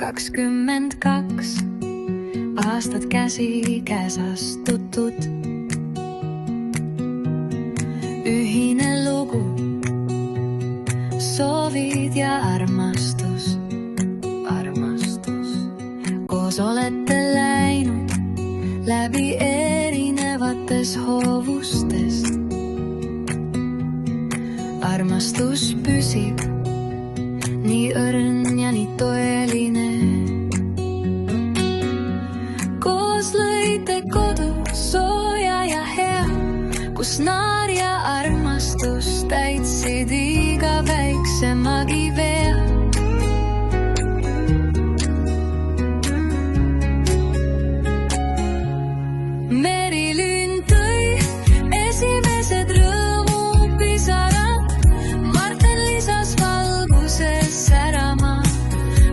22 aastat käsi käes astutud. Ühine lugu, soovid ja armastus. Koos olete läinud läbi erinevates hoovustes. Armastus püsib nii õrn ja nii tõeline. Koos lõite kodu sooja ja hea, kus naar ja armastus täitsid iga väiksemagi vea. Merilin tõi esimesed rõõmupisarad, Marten lisas valguses särama.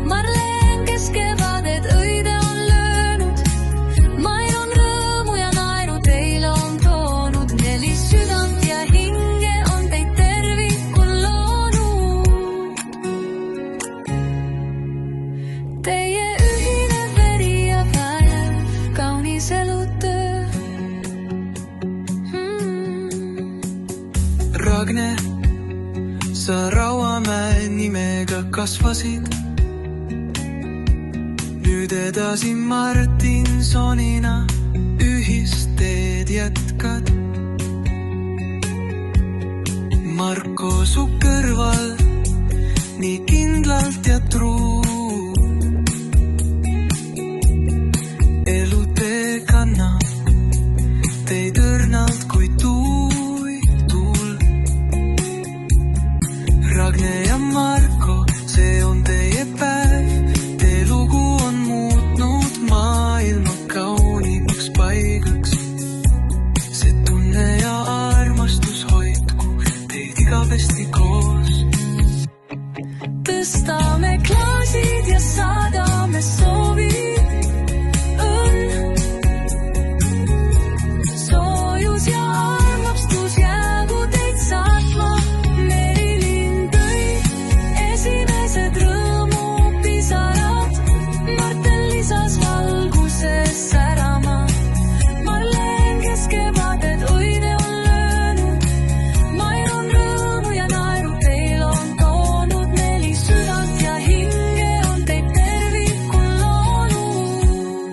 Marleen, kes kevadet õide on löönud, Mairon rõõmu ja naeru teile on toonud. 4 südant ja hinge on teid tervikul loonud. Teie ühine veri ja päev, kaunis elutöö. Ragne, sa Rauamäe nimega kasvasid, nüüd edasi Martinsonina ühist teed jätkad. Marko su kõrval nii kindlalt ja truu. Elutee kannab teid õrnalt kui Ragne ja Marko, see on teie päev. Teie lugu on muutnud maailma kaunimaks paigaks. See tunne ja armastus hoidku teid igavesti koos. Tõstame klaasid ja saadame soovid. Õnn, soojus ja armastus jäägu teid saatma. Esimesed rõõmupisarad, Marten lisas valguses särama. Marleen, kes kevadet õide on löönud, Mairon rõõmu ja naeru teil on toonud. 4 südant ja hinge on teid tervikul loonud.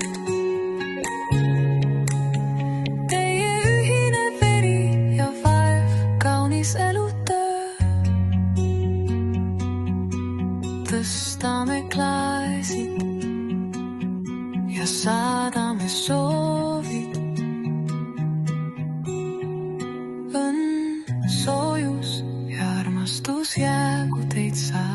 Teie ühine veri ja vaev, kaunis elutöö. Tõstame klaasid ja saadame soovid. Õnn, soojus ja armastus jäägu teid saada.